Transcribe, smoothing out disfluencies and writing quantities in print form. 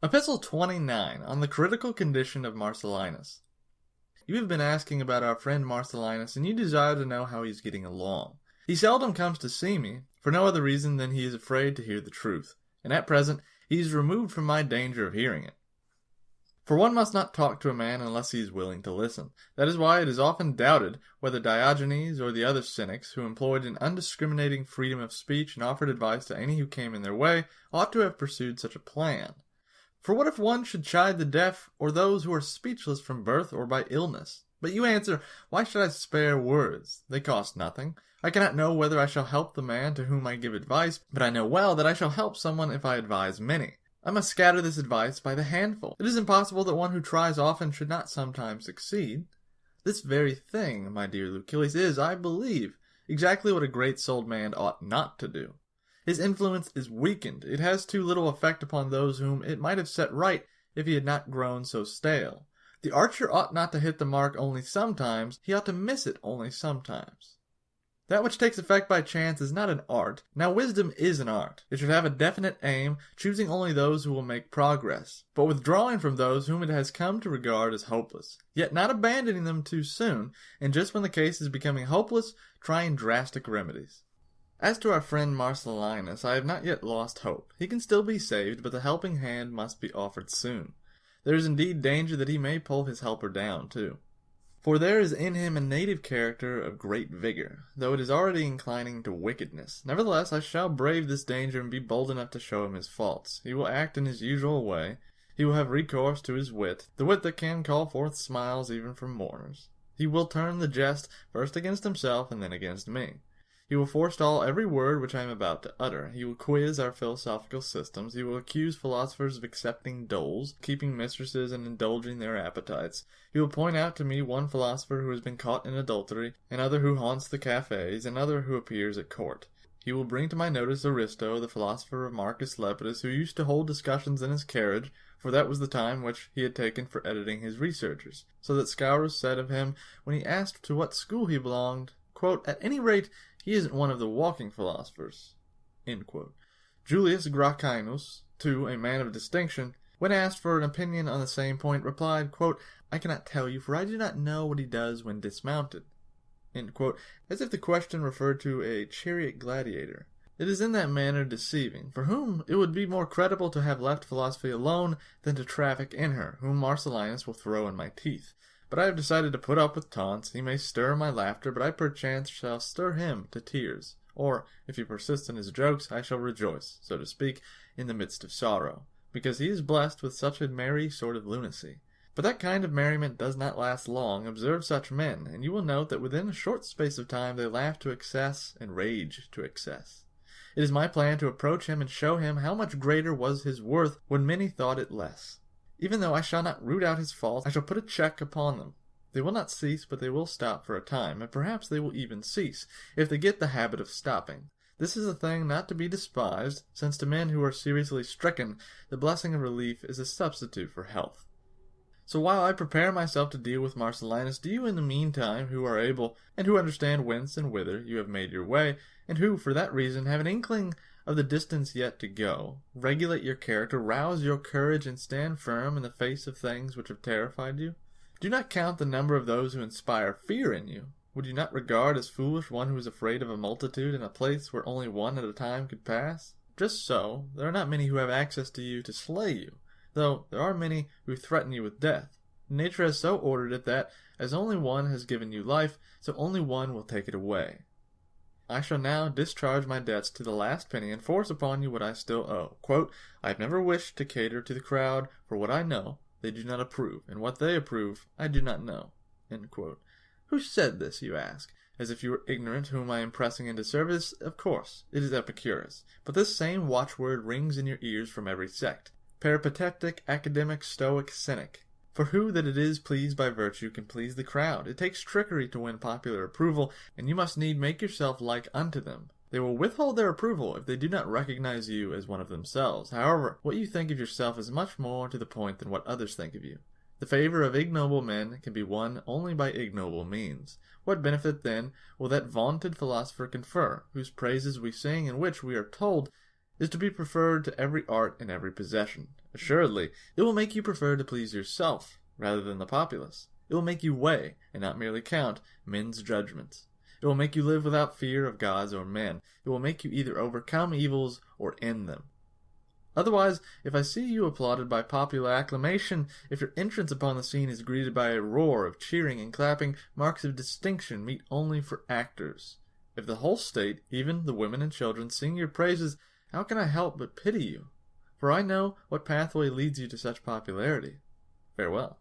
Epistle 29, on the critical condition of Marcellinus. You have been asking about our friend Marcellinus, and you desire to know how he is getting along. He seldom comes to see me, for no other reason than he is afraid to hear the truth, and at present he is removed from my danger of hearing it. For one must not talk to a man unless he is willing to listen. That is why it is often doubted whether Diogenes or the other cynics, who employed an undiscriminating freedom of speech and offered advice to any who came in their way, ought to have pursued such a plan. For what if one should chide the deaf, or those who are speechless from birth or by illness? But you answer, why should I spare words? They cost nothing. I cannot know whether I shall help the man to whom I give advice, but I know well that I shall help someone if I advise many. I must scatter this advice by the handful. It is impossible that one who tries often should not sometimes succeed. This very thing, my dear Lucilius, is, I believe, exactly what a great-souled man ought not to do. His influence is weakened. It has too little effect upon those whom it might have set right if he had not grown so stale. The archer ought not to hit the mark only sometimes, he ought to miss it only sometimes. That which takes effect by chance is not an art. Now wisdom is an art. It should have a definite aim, choosing only those who will make progress, but withdrawing from those whom it has come to regard as hopeless, yet not abandoning them too soon, and just when the case is becoming hopeless, trying drastic remedies. As to our friend Marcellinus, I have not yet lost hope. He can still be saved, but the helping hand must be offered soon. There is indeed danger that he may pull his helper down, too. For there is in him a native character of great vigor, though it is already inclining to wickedness. Nevertheless, I shall brave this danger and be bold enough to show him his faults. He will act in his usual way. He will have recourse to his wit, the wit that can call forth smiles even from mourners. He will turn the jest first against himself and then against me. He will forestall every word which I am about to utter. He will quiz our philosophical systems. He will accuse philosophers of accepting doles, keeping mistresses, and indulging their appetites. He will point out to me one philosopher who has been caught in adultery, another who haunts the cafes, another who appears at court. He will bring to my notice Aristo, the philosopher of Marcus Lepidus, who used to hold discussions in his carriage, for that was the time which he had taken for editing his researches, so that Scaurus said of him, when he asked to what school he belonged, quote, "At any rate, he isn't one of the walking philosophers." Julius Gracchus, too, a man of distinction, when asked for an opinion on the same point, replied, quote, "I cannot tell you, for I do not know what he does when dismounted," as if the question referred to a chariot gladiator. It is in that manner deceiving, for whom it would be more credible to have left philosophy alone than to traffic in her, whom Marcellinus will throw in my teeth. But I have decided to put up with taunts. He may stir my laughter, but I perchance shall stir him to tears. Or, if he persists in his jokes, I shall rejoice, so to speak, in the midst of sorrow, because he is blessed with such a merry sort of lunacy. But that kind of merriment does not last long. Observe such men, and you will note that within a short space of time they laugh to excess and rage to excess. It is my plan to approach him and show him how much greater was his worth when many thought it less. Even though I shall not root out his faults, I shall put a check upon them. They will not cease, but they will stop for a time, and perhaps they will even cease, if they get the habit of stopping. This is a thing not to be despised, since to men who are seriously stricken, the blessing of relief is a substitute for health. So while I prepare myself to deal with Marcellinus, do you in the meantime, who are able, and who understand whence and whither you have made your way, and who, for that reason, have an inkling of the distance yet to go, regulate your character, rouse your courage, and stand firm in the face of things which have terrified you. Do not count the number of those who inspire fear in you. Would you not regard as foolish one who is afraid of a multitude in a place where only one at a time could pass? Just so, there are not many who have access to you to slay you, though there are many who threaten you with death. Nature has so ordered it that, as only one has given you life, so only one will take it away. I shall now discharge my debts to the last penny and force upon you what I still owe. Quote, I have never wished to cater to the crowd, for what I know they do not approve, and what they approve I do not know. End quote. Who said this, you ask? As if you were ignorant whom I am pressing into service? Of course, it is Epicurus. But this same watchword rings in your ears from every sect. Peripatetic, academic, stoic, cynic. For who that it is pleased by virtue can please the crowd? It takes trickery to win popular approval, and you must need make yourself like unto them. They will withhold their approval if they do not recognize you as one of themselves. However, what you think of yourself is much more to the point than what others think of you. The favor of ignoble men can be won only by ignoble means. What benefit, then, will that vaunted philosopher confer, whose praises we sing and which, we are told, is to be preferred to every art and every possession. Assuredly, it will make you prefer to please yourself rather than the populace. It will make you weigh, and not merely count, men's judgments. It will make you live without fear of gods or men. It will make you either overcome evils or end them. Otherwise, if I see you applauded by popular acclamation, if your entrance upon the scene is greeted by a roar of cheering and clapping, marks of distinction meet only for actors. If the whole state, even the women and children, sing your praises, how can I help but pity you? For I know what pathway leads you to such popularity. Farewell.